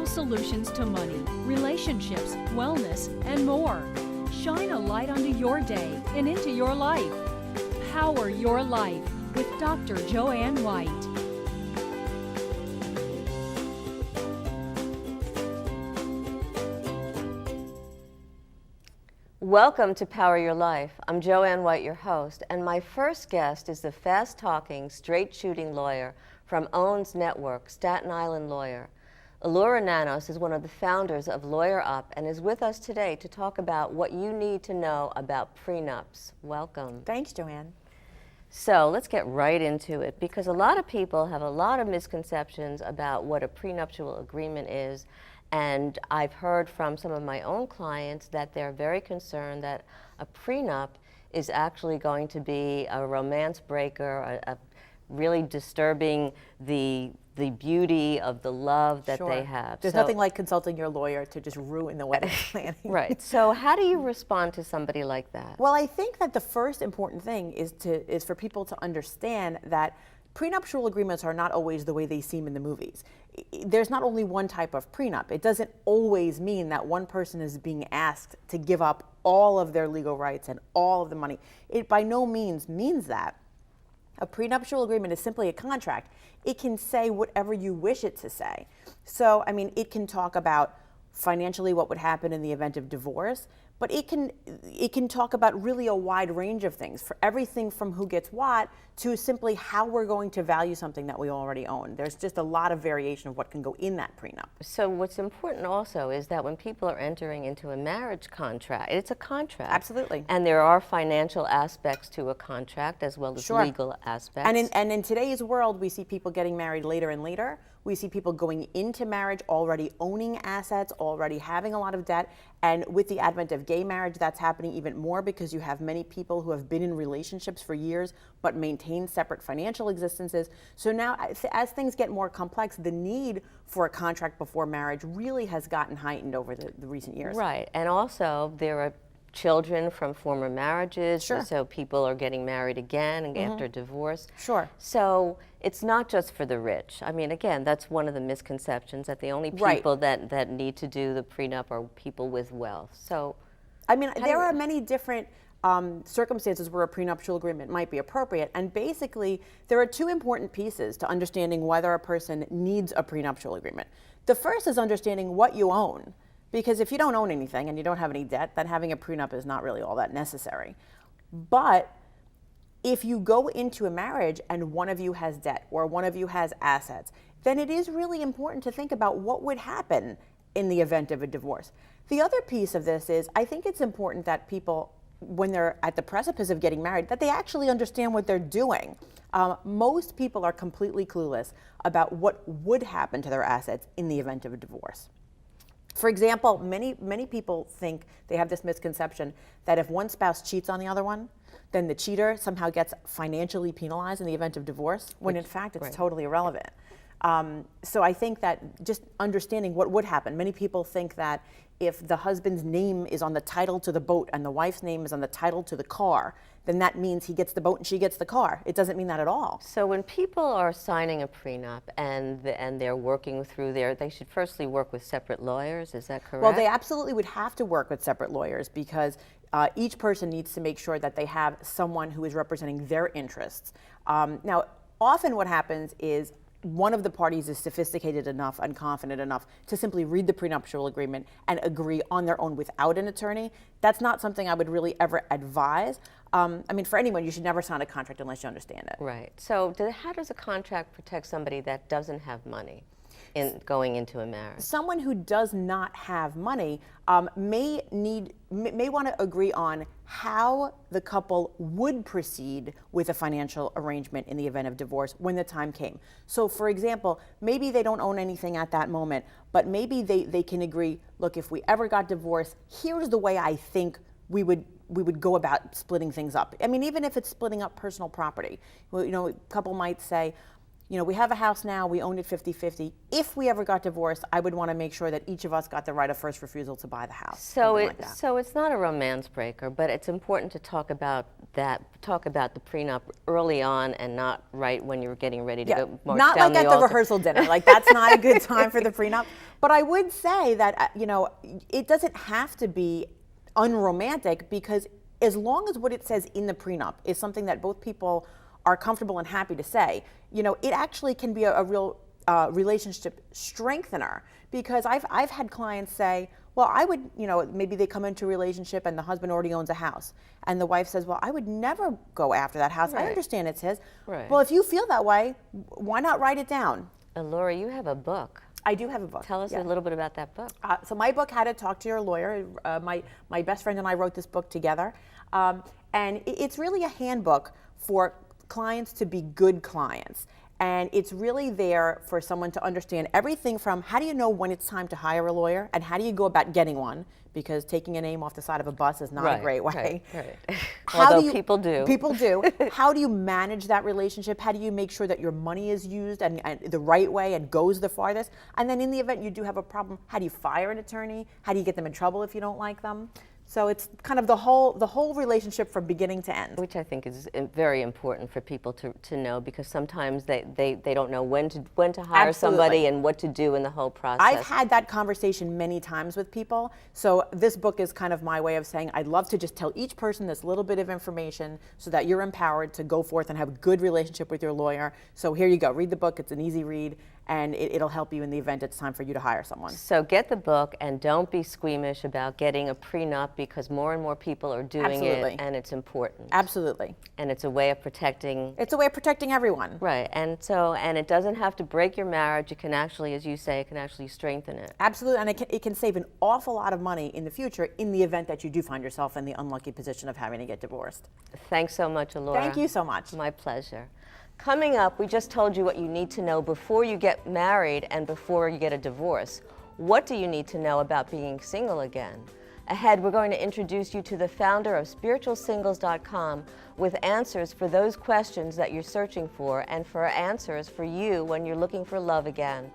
Natural solutions to money, relationships, wellness, and more. Shine a light onto your day and into your life. Power Your Life with Dr. Joanne White. Welcome to Power Your Life. I'm Joanne White, your host, and my first guest is the fast-talking, straight-shooting lawyer from Owens Network, Staten Island lawyer. Allura Nanos is one of the founders of Lawyer Up and is with us today to talk about what you need to know about prenups. Welcome. Thanks, Joanne. So let's get right into it, because a lot of people have a lot of misconceptions about what a prenuptial agreement is. And I've heard from some of my own clients that they're very concerned that a prenup is actually going to be a romance breaker, really disturbing the beauty of the love that they have. There's nothing like consulting your lawyer to just ruin the wedding planning. Right. So how do you respond to somebody like that? Well, I think that the first important thing is for people to understand that prenuptial agreements are not always the way they seem in the movies. There's not only one type of prenup. It doesn't always mean that one person is being asked to give up all of their legal rights and all of the money. It by no means means that. A prenuptial agreement is simply a contract. It can say whatever you wish it to say. So, I mean, it can talk about financially what would happen in the event of divorce, but it can talk about really a wide range of things, for everything from who gets what to simply how we're going to value something that we already own. There's just a lot of variation of what can go in that prenup. So what's important also is that when people are entering into a marriage contract, it's a contract. Absolutely. And there are financial aspects to a contract as well as legal aspects. And in today's world, we see people getting married later and later. We see people going into marriage already owning assets, already having a lot of debt. And with the advent of gay marriage, that's happening even more because you have many people who have been in relationships for years but maintain separate financial existences. So now, as things get more complex, the need for a contract before marriage really has gotten heightened over the recent years. Right. And also, there are children from former marriages, so people are getting married again and after divorce. So it's not just for the rich. I mean, again, that's one of the misconceptions, that the only people that need to do the prenup are people with wealth. So, I mean, there are many different circumstances where a prenuptial agreement might be appropriate, and basically there are two important pieces to understanding whether a person needs a prenuptial agreement. The first is understanding what you own. Because if you don't own anything and you don't have any debt, then having a prenup is not really all that necessary. But if you go into a marriage and one of you has debt or one of you has assets, then it is really important to think about what would happen in the event of a divorce. The other piece of this is, I think it's important that people, when they're at the precipice of getting married, that they actually understand what they're doing. Most people are completely clueless about what would happen to their assets in the event of a divorce. For example, many people think, they have this misconception that if one spouse cheats on the other one, then the cheater somehow gets financially penalized in the event of divorce, when in fact it's totally irrelevant. So I think that just understanding what would happen, many people think that if the husband's name is on the title to the boat and the wife's name is on the title to the car, then that means he gets the boat and she gets the car. It doesn't mean that at all. So when people are signing a prenup and they're working through they should firstly work with separate lawyers, is that correct? Well, they absolutely would have to work with separate lawyers, because each person needs to make sure that they have someone who is representing their interests. Now, often what happens is one of the parties is sophisticated enough and confident enough to simply read the prenuptial agreement and agree on their own without an attorney. That's not something I would really ever advise. I mean, for anyone, you should never sign a contract unless you understand it. Right. So how does a contract protect somebody that doesn't have money in going into a marriage? Someone who does not have money may want to agree on how the couple would proceed with a financial arrangement in the event of divorce when the time came. So, for example, maybe they don't own anything at that moment, but maybe they can agree, look, if we ever got divorced, here's the way I think we would go about splitting things up. I mean, even if it's splitting up personal property, a couple might say, we have a house now, we own it 50-50. If we ever got divorced, I would want to make sure that each of us got the right of first refusal to buy the house. So it's not a romance breaker, but it's important to talk about the prenup early on and not right when you're getting ready to go march not down like at the altar. rehearsal dinner. Like, that's not a good time for the prenup. But I would say that, it doesn't have to be unromantic, because as long as what it says in the prenup is something that both people are comfortable and happy to say, it actually can be a real relationship strengthener. Because I've had clients say, well, I would, maybe they come into a relationship and the husband already owns a house, and the wife says, well, I would never go after that house. I understand it's his. Right. Well, if you feel that way, why not write it down? Laura, you have a book. I do have a book. Tell us a little bit about that book. So my book, How to Talk to Your Lawyer, my best friend and I wrote this book together. And it's really a handbook for clients to be good clients. And it's really there for someone to understand everything from how do you know when it's time to hire a lawyer, and how do you go about getting one, because taking a name off the side of a bus is not a great way. Right. Although people do. People do. How do you manage that relationship? How do you make sure that your money is used and the right way and goes the farthest? And then in the event you do have a problem, how do you fire an attorney? How do you get them in trouble if you don't like them? So it's kind of the whole relationship from beginning to end. Which I think is very important for people to know, because sometimes they don't know when to hire Absolutely. somebody and what to do in the whole process. I've had that conversation many times with people. So this book is kind of my way of saying I'd love to just tell each person this little bit of information so that you're empowered to go forth and have a good relationship with your lawyer. So here you go. Read the book. It's an easy read, and it'll help you in the event it's time for you to hire someone. So get the book, and don't be squeamish about getting a prenup, because more and more people are doing Absolutely. it, and it's important. Absolutely. And it's a way of protecting. It's a way of protecting everyone. Right, and it doesn't have to break your marriage. It can actually, as you say, it can actually strengthen it. Absolutely, and it can save an awful lot of money in the future in the event that you do find yourself in the unlucky position of having to get divorced. Thanks so much, Alora. Thank you so much. My pleasure. Coming up, we just told you what you need to know before you get married and before you get a divorce. What do you need to know about being single again? Ahead, we're going to introduce you to the founder of SpiritualSingles.com with answers for those questions that you're searching for, and for answers for you when you're looking for love again.